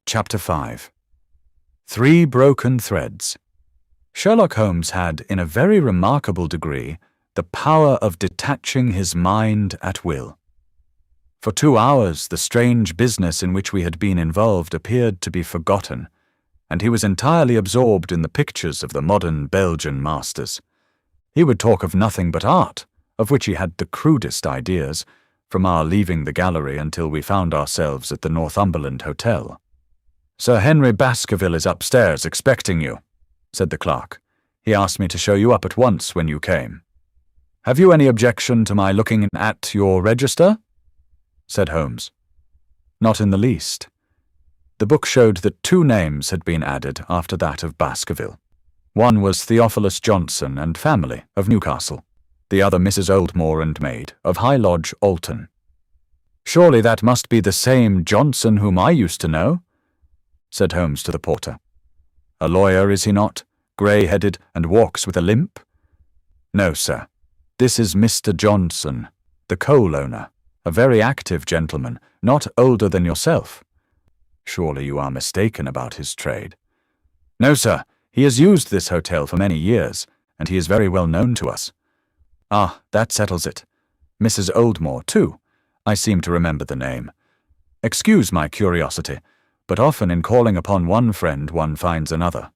Chapter 5. 3 Broken Threads. Sherlock Holmes had, in a very remarkable degree, the power of detaching his mind at will. For 2 hours the strange business in which we had been involved appeared to be forgotten, and he was entirely absorbed in the pictures of the modern Belgian masters. He would talk of nothing but art, of which he had the crudest ideas, from our leaving the gallery until we found ourselves at the Northumberland Hotel. "Sir Henry Baskerville is upstairs expecting you," said the clerk. "He asked me to show you up at once when you came." "Have you any objection to my looking at your register?" said Holmes. "Not in the least." The book showed that 2 names had been added after that of Baskerville. One was Theophilus Johnson and family, of Newcastle. The other Mrs. Oldmore and maid, of High Lodge, Alton. "Surely that must be the same Johnson whom I used to know," said Holmes to the porter. "A lawyer, is he not, grey-headed, and walks with a limp?" "No, sir. This is Mr. Johnson, the coal owner, a very active gentleman, not older than yourself." "Surely you are mistaken about his trade." "No, sir. He has used this hotel for many years, and he is very well known to us." "Ah, that settles it. Mrs. Oldmore, too. I seem to remember the name. Excuse my curiosity, but often in calling upon one friend one finds another."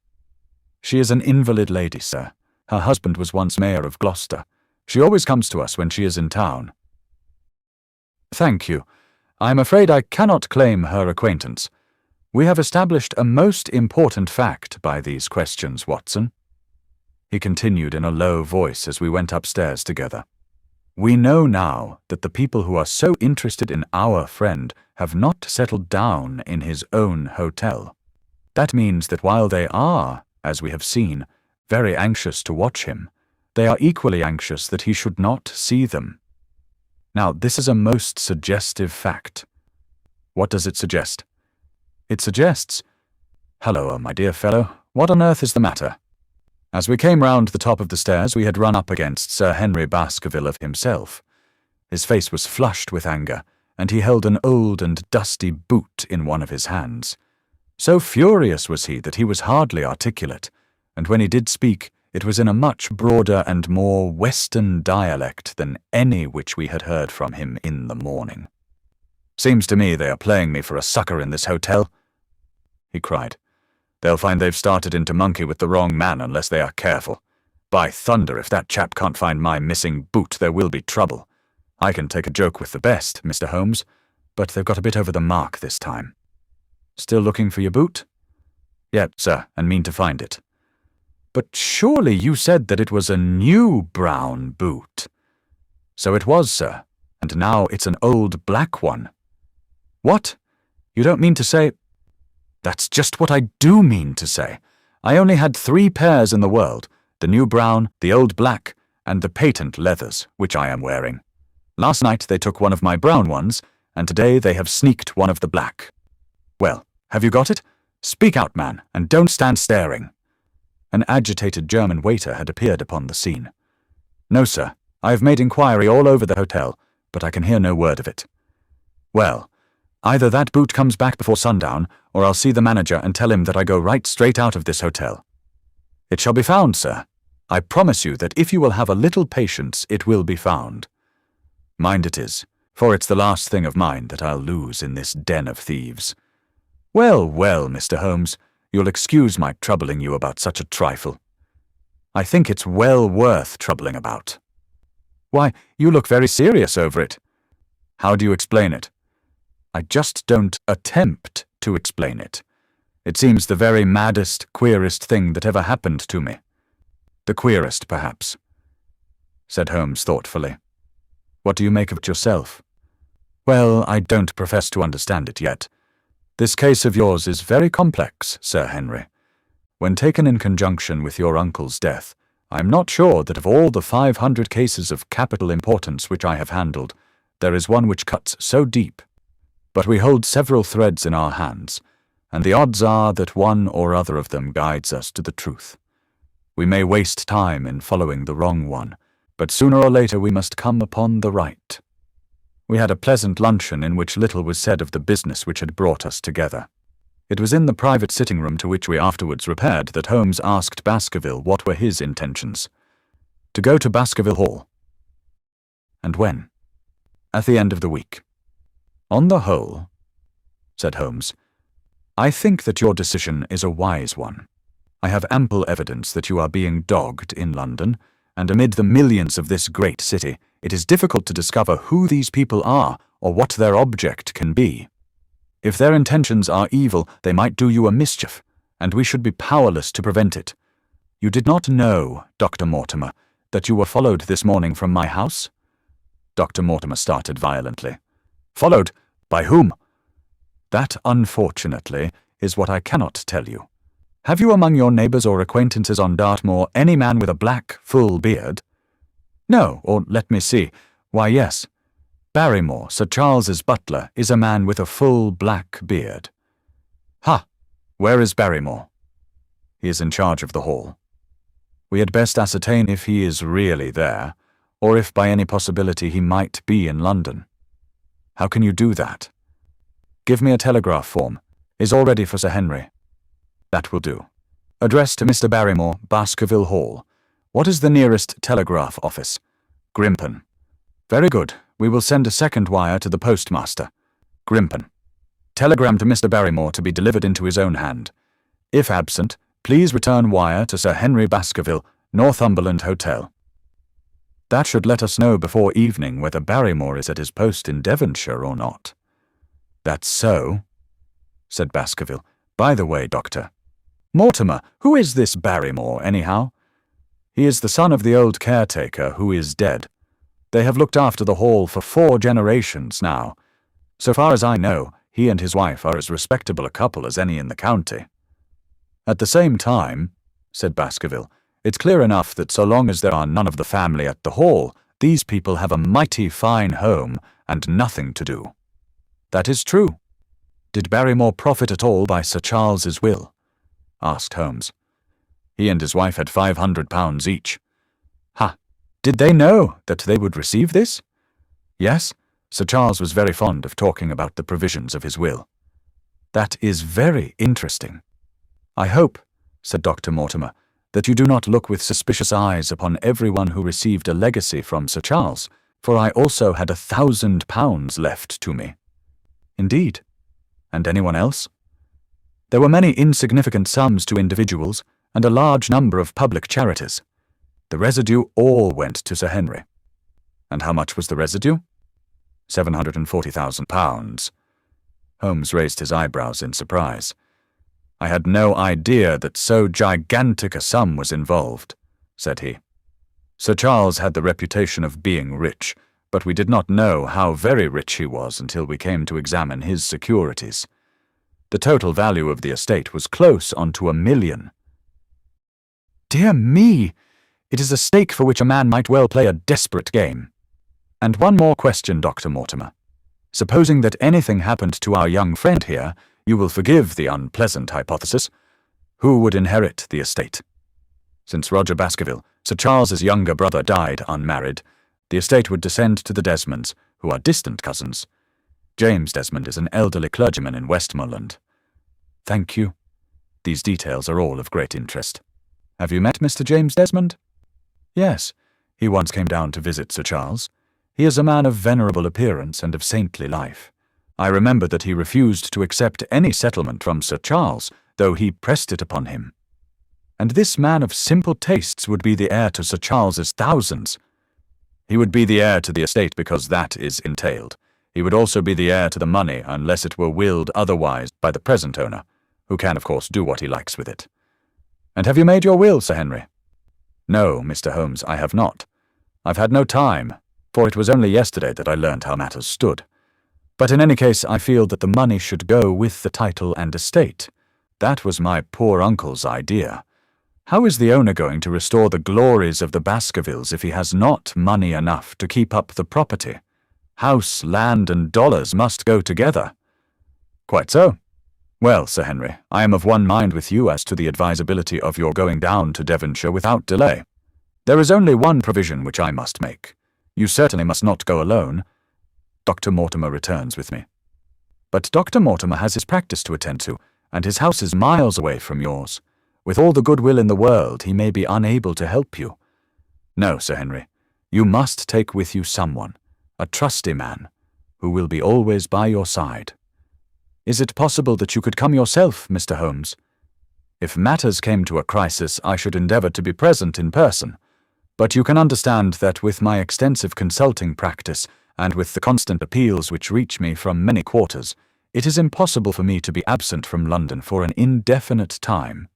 "She is an invalid lady, sir. Her husband was once mayor of Gloucester. She always comes to us when she is in town." "Thank you. I am afraid I cannot claim her acquaintance. We have established a most important fact by these questions, Watson," he continued in a low voice as we went upstairs together. "We know now that the people who are so interested in our friend have not settled down in his own hotel. That means that while they are, as we have seen, very anxious to watch him, they are equally anxious that he should not see them. Now, this is a most suggestive fact." "What does it suggest?" "It suggests— Halloa, my dear fellow, what on earth is the matter?" As we came round the top of the stairs, we had run up against Sir Henry Baskerville himself. His face was flushed with anger, and he held an old and dusty boot in one of his hands. So furious was he that he was hardly articulate, and when he did speak, it was in a much broader and more Western dialect than any which we had heard from him in the morning. "Seems to me they are playing me for a sucker in this hotel," he cried. "They'll find they've started in to monkey with the wrong man unless they are careful. By thunder, if that chap can't find my missing boot, there will be trouble. I can take a joke with the best, Mr. Holmes, but they've got a bit over the mark this time." "Still looking for your boot?" "Yes, sir, and mean to find it." "But surely you said that it was a new brown boot." "So it was, sir, and now it's an old black one." "What? You don't mean to say—" "That's just what I do mean to say. I only had 3 pairs in the world, the new brown, the old black, and the patent leathers, which I am wearing. Last night they took one of my brown ones, and today they have sneaked one of the black." "Well, have you got it? Speak out, man, and don't stand staring." An agitated German waiter had appeared upon the scene. "No, sir. I have made inquiry all over the hotel, but I can hear no word of it." "Well, either that boot comes back before sundown, or I'll see the manager and tell him that I go right straight out of this hotel." "It shall be found, sir. I promise you that if you will have a little patience, it will be found." "Mind it is, for it's the last thing of mine that I'll lose in this den of thieves." "Well, well, Mr. Holmes, you'll excuse my troubling you about such a trifle." "I think it's well worth troubling about." "Why, you look very serious over it." "How do you explain it?" "I just don't attempt to explain it. It seems the very maddest, queerest thing that ever happened to me." "The queerest, perhaps," said Holmes thoughtfully. "What do you make of it yourself?" "Well, I don't profess to understand it yet. This case of yours is very complex, Sir Henry. When taken in conjunction with your uncle's death, I am not sure that of all the 500 cases of capital importance which I have handled, there is one which cuts so deep. But we hold several threads in our hands, and the odds are that one or other of them guides us to the truth. We may waste time in following the wrong one, but sooner or later we must come upon the right." We had a pleasant luncheon in which little was said of the business which had brought us together. It was in the private sitting room to which we afterwards repaired that Holmes asked Baskerville what were his intentions. To go to Baskerville Hall. And when? At the end of the week. On the whole, said Holmes, I think that your decision is a wise one. I have ample evidence that you are being dogged in London, and amid the millions of this great city, it is difficult to discover who these people are or what their object can be. If their intentions are evil, they might do you a mischief, and we should be powerless to prevent it. You did not know, Dr. Mortimer, that you were followed this morning from my house? Dr. Mortimer started violently. Followed? By whom? That, unfortunately, is what I cannot tell you. Have you among your neighbours or acquaintances on Dartmoor any man with a black, full beard? No, or let me see. Why, yes. Barrymore, Sir Charles's butler, is a man with a full black beard. Ha! Where is Barrymore? He is in charge of the hall. We had best ascertain if he is really there, or if by any possibility he might be in London. How can you do that? Give me a telegraph form. Is all ready for Sir Henry. That will do. Address to Mr. Barrymore, Baskerville Hall. What is the nearest telegraph office? Grimpen. Very good. We will send a second wire to the postmaster. Grimpen. Telegram to Mr. Barrymore to be delivered into his own hand. If absent, please return wire to Sir Henry Baskerville, Northumberland Hotel. That should let us know before evening whether Barrymore is at his post in Devonshire or not. That's so, said Baskerville. By the way, Doctor. Mortimer, who is this Barrymore, anyhow? He is the son of the old caretaker who is dead. They have looked after the hall for 4 generations now. So far as I know, he and his wife are as respectable a couple as any in the county. At the same time, said Baskerville, it's clear enough that so long as there are none of the family at the hall, these people have a mighty fine home and nothing to do. That is true. Did Barrymore profit at all by Sir Charles's will? Asked Holmes. He and his wife had £500 each. Ha! Did they know that they would receive this? Yes, Sir Charles was very fond of talking about the provisions of his will. That is very interesting. I hope, said Dr. Mortimer, that you do not look with suspicious eyes upon everyone who received a legacy from Sir Charles, for I also had £1,000 left to me. Indeed. And anyone else? There were many insignificant sums to individuals, and a large number of public charities. The residue all went to Sir Henry. And how much was the residue? £740,000. Holmes raised his eyebrows in surprise. I had no idea that so gigantic a sum was involved, said he. Sir Charles had the reputation of being rich, but we did not know how very rich he was until we came to examine his securities. The total value of the estate was close on to £1 million. Dear me! It is a stake for which a man might well play a desperate game. And one more question, Dr. Mortimer. Supposing that anything happened to our young friend here, you will forgive the unpleasant hypothesis. Who would inherit the estate? Since Roger Baskerville, Sir Charles's younger brother, died unmarried, the estate would descend to the Desmonds, who are distant cousins. James Desmond is an elderly clergyman in Westmoreland. Thank you. These details are all of great interest. Have you met Mr. James Desmond? Yes, he once came down to visit Sir Charles. He is a man of venerable appearance and of saintly life. I remember that he refused to accept any settlement from Sir Charles, though he pressed it upon him. And this man of simple tastes would be the heir to Sir Charles's thousands. He would be the heir to the estate because that is entailed. He would also be the heir to the money unless it were willed otherwise by the present owner, who can, of course, do what he likes with it. And have you made your will, Sir Henry? No, Mr. Holmes, I have not. I've had no time, for it was only yesterday that I learned how matters stood. But in any case, I feel that the money should go with the title and estate. That was my poor uncle's idea. How is the owner going to restore the glories of the Baskervilles if he has not money enough to keep up the property? House, land, and dollars must go together. Quite so. Well, Sir Henry, I am of one mind with you as to the advisability of your going down to Devonshire without delay. There is only one provision which I must make. You certainly must not go alone. Dr. Mortimer returns with me. But Dr. Mortimer has his practice to attend to, and his house is miles away from yours. With all the goodwill in the world, he may be unable to help you. No, Sir Henry, you must take with you someone, a trusty man, who will be always by your side. Is it possible that you could come yourself, Mr. Holmes? If matters came to a crisis, I should endeavour to be present in person, but you can understand that with my extensive consulting practice, and with the constant appeals which reach me from many quarters, it is impossible for me to be absent from London for an indefinite time.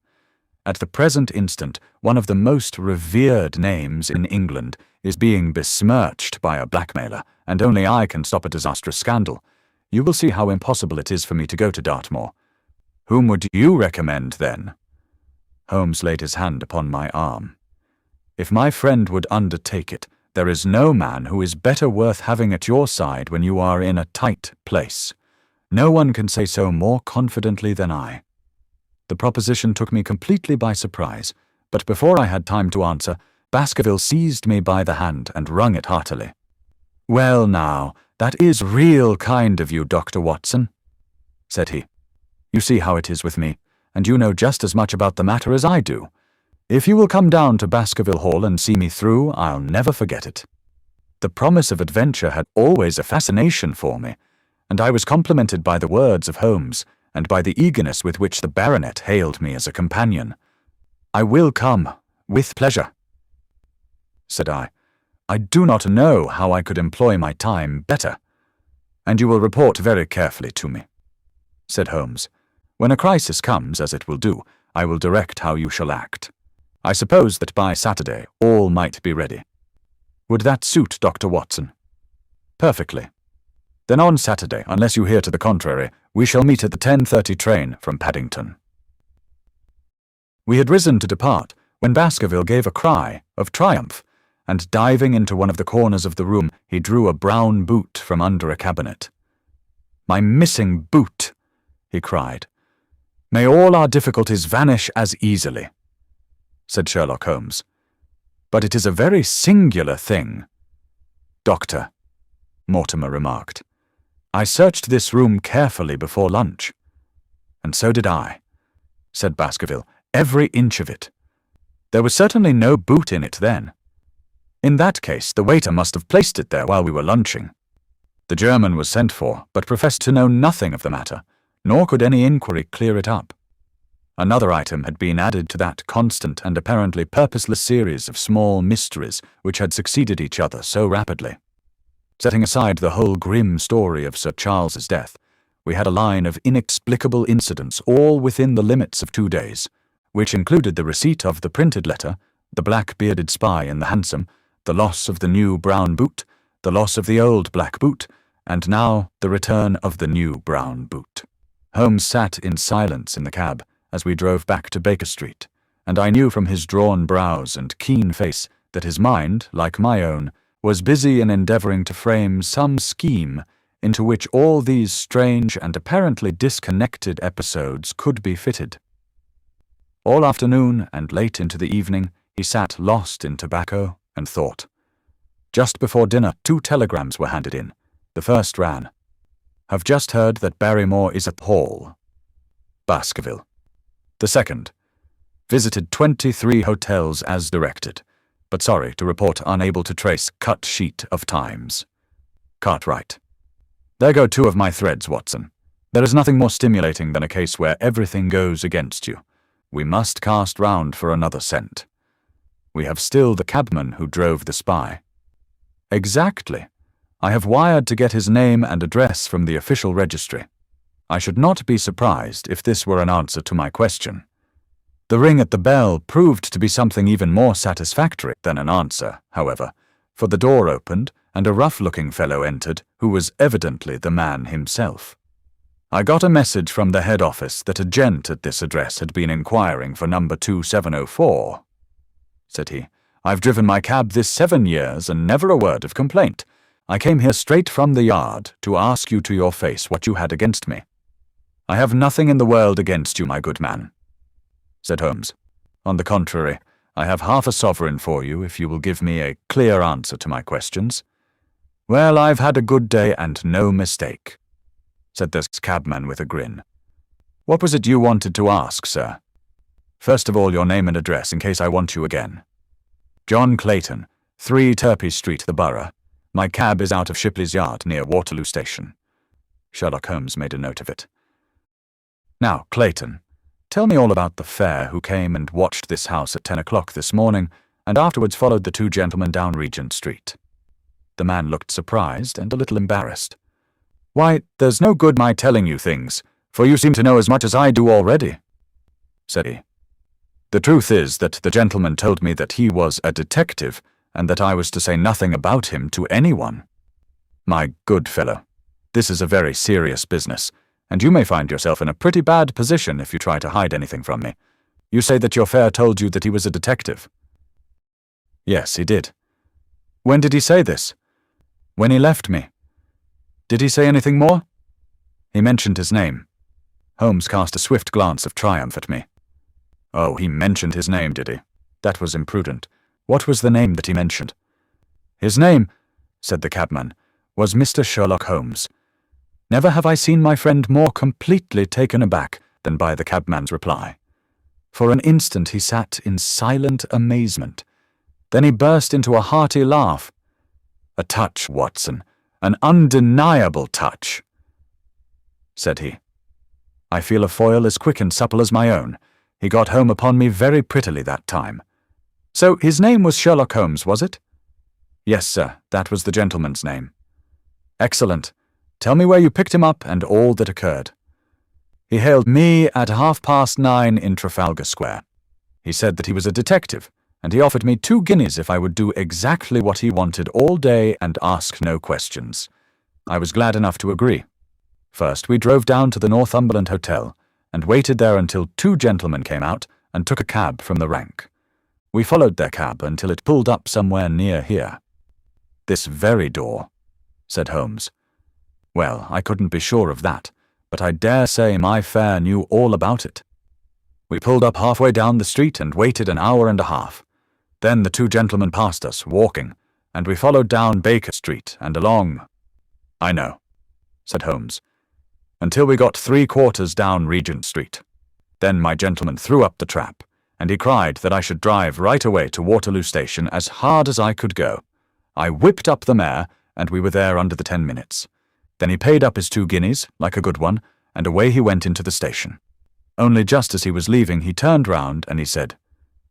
At the present instant, one of the most revered names in England is being besmirched by a blackmailer, and only I can stop a disastrous scandal. You will see how impossible it is for me to go to Dartmoor. Whom would you recommend, then? Holmes laid his hand upon my arm. If my friend would undertake it, there is no man who is better worth having at your side when you are in a tight place. No one can say so more confidently than I. The proposition took me completely by surprise, but before I had time to answer, Baskerville seized me by the hand and wrung it heartily. "Well now, that is real kind of you, Dr. Watson," said he. "You see how it is with me, and you know just as much about the matter as I do. If you will come down to Baskerville Hall and see me through, I'll never forget it." The promise of adventure had always a fascination for me, and I was complimented by the words of Holmes, and by the eagerness with which the baronet hailed me as a companion. "I will come, with pleasure," said I. "I do not know how I could employ my time better." "And you will report very carefully to me," said Holmes. "When a crisis comes, as it will do, I will direct how you shall act. I suppose that by Saturday all might be ready. Would that suit Dr. Watson?" "Perfectly. Then on Saturday, unless you hear to the contrary, we shall meet at the 10:30 train from Paddington." We had risen to depart when Baskerville gave a cry of triumph, and diving into one of the corners of the room, he drew a brown boot from under a cabinet. "My missing boot!" he cried. "May all our difficulties vanish as easily," said Sherlock Holmes. "But it is a very singular thing." "Doctor," Mortimer remarked, "I searched this room carefully before lunch." "And so did I," said Baskerville, "every inch of it. There was certainly no boot in it then. In that case, the waiter must have placed it there while we were lunching. The German was sent for, but professed to know nothing of the matter, nor could any inquiry clear it up. Another item had been added to that constant and apparently purposeless series of small mysteries which had succeeded each other so rapidly. Setting aside the whole grim story of Sir Charles's death, we had a line of inexplicable incidents all within the limits of 2 days, which included the receipt of the printed letter, the black-bearded spy in the hansom, the loss of the new brown boot, the loss of the old black boot, and now the return of the new brown boot. Holmes sat in silence in the cab as we drove back to Baker Street, and I knew from his drawn brows and keen face that his mind, like my own, was busy in endeavouring to frame some scheme into which all these strange and apparently disconnected episodes could be fitted. All afternoon and late into the evening he sat lost in tobacco and thought. Just before dinner 2 telegrams were handed in. The first ran, "Have just heard that Barrymore is at Hall. Baskerville." The second, "Visited 23 hotels as directed, but sorry to report unable to trace cut sheet of Times. Cartwright." There go 2 of my threads, Watson. There is nothing more stimulating than a case where everything goes against you. We must cast round for another scent. We have still the cabman who drove the spy. Exactly. I have wired to get his name and address from the official registry. I should not be surprised if this were an answer to my question. The ring at the bell proved to be something even more satisfactory than an answer, however, for the door opened and a rough-looking fellow entered who was evidently the man himself. "I got a message from the head office that a gent at this address had been inquiring for number 2704, said he. "I've driven my cab this 7 years and never a word of complaint. I came here straight from the yard to ask you to your face what you had against me." "I have nothing in the world against you, my good man," said Holmes. "On the contrary, I have half a sovereign for you if you will give me a clear answer to my questions." "Well, I've had a good day and no mistake," said this cabman with a grin. What was it you wanted to ask, sir? First of all, your name and address in case I want you again. John Clayton, 3 Turpey Street, the Borough. My cab is out of Shipley's Yard near Waterloo Station. Sherlock Holmes made a note of it. Now, Clayton, tell me all about the fare who came and watched this house at 10 o'clock this morning and afterwards followed the 2 gentlemen down Regent Street. The man looked surprised and a little embarrassed. Why, there's no good my telling you things, for you seem to know as much as I do already, said he. The truth is that the gentleman told me that he was a detective and that I was to say nothing about him to anyone. My good fellow, this is a very serious business, and you may find yourself in a pretty bad position if you try to hide anything from me. You say that your fare told you that he was a detective. Yes, he did. When did he say this? When he left me. Did he say anything more? He mentioned his name. Holmes cast a swift glance of triumph at me. Oh, he mentioned his name, did he? That was imprudent. What was the name that he mentioned? His name, said the cabman, was Mr. Sherlock Holmes. Never have I seen my friend more completely taken aback than by the cabman's reply. For an instant he sat in silent amazement. Then he burst into a hearty laugh. A touch, Watson, an undeniable touch, said he. I feel a foil as quick and supple as my own. He got home upon me very prettily that time. So his name was Sherlock Holmes, was it? Yes, sir, that was the gentleman's name. Excellent. Tell me where you picked him up and all that occurred. He hailed me at 9:30 in Trafalgar Square. He said that he was a detective, and he offered me 2 guineas if I would do exactly what he wanted all day and ask no questions. I was glad enough to agree. First, we drove down to the Northumberland Hotel, and waited there until 2 gentlemen came out and took a cab from the rank. We followed their cab until it pulled up somewhere near here. This very door, said Holmes. Well, I couldn't be sure of that, but I dare say my fare knew all about it. We pulled up halfway down the street and waited an hour and a half. Then the 2 gentlemen passed us, walking, and we followed down Baker Street and along. I know, said Holmes, until we got 3/4 down Regent Street. Then my gentleman threw up the trap, and he cried that I should drive right away to Waterloo Station as hard as I could go. I whipped up the mare, and we were there under the 10 minutes. Then he paid up his 2 guineas, like a good one, and away he went into the station. Only just as he was leaving, he turned round and he said,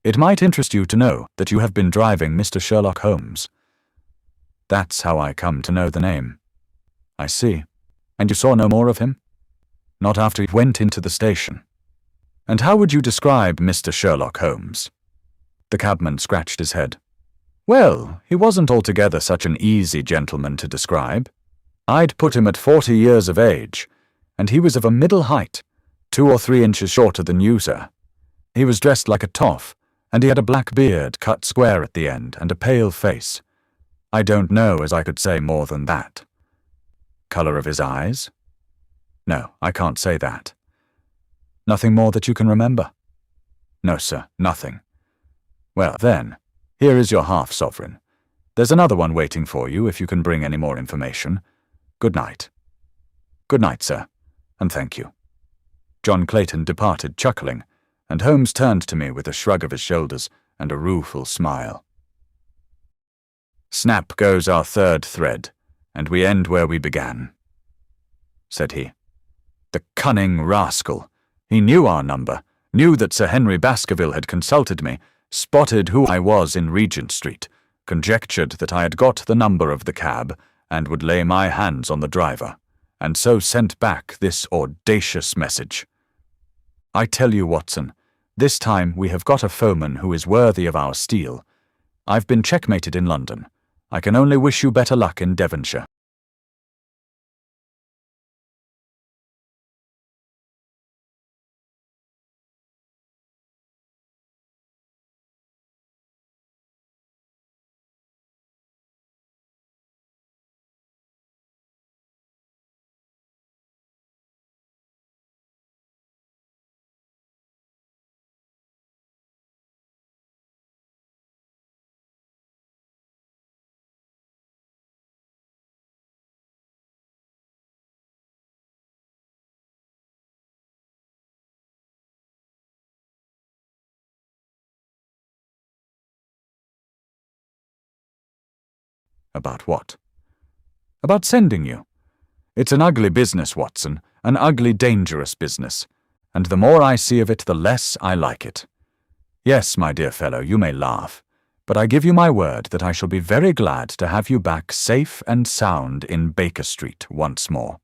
It might interest you to know that you have been driving Mr. Sherlock Holmes. That's how I come to know the name. I see. And you saw no more of him? Not after he went into the station. And how would you describe Mr. Sherlock Holmes? The cabman scratched his head. Well, he wasn't altogether such an easy gentleman to describe. I'd put him at 40 years of age, and he was of a middle height, 2 or 3 inches shorter than you, sir. He was dressed like a toff, and he had a black beard cut square at the end and a pale face. I don't know as I could say more than that. Colour of his eyes? No, I can't say that. Nothing more that you can remember? No, sir, nothing. Well, then, here is your half-sovereign. There's another one waiting for you if you can bring any more information. Good night. Good night, sir, and thank you. John Clayton departed chuckling, and Holmes turned to me with a shrug of his shoulders and a rueful smile. Snap goes our 3rd thread, and we end where we began, said he. The cunning rascal! He knew our number, knew that Sir Henry Baskerville had consulted me, spotted who I was in Regent Street, conjectured that I had got the number of the cab, and would lay my hands on the driver, and so sent back this audacious message. I tell you, Watson, this time we have got a foeman who is worthy of our steel. I've been checkmated in London. I can only wish you better luck in Devonshire. About what? About sending you. It's an ugly business, Watson, an ugly, dangerous business, and the more I see of it, the less I like it. Yes, my dear fellow, you may laugh, but I give you my word that I shall be very glad to have you back safe and sound in Baker Street once more.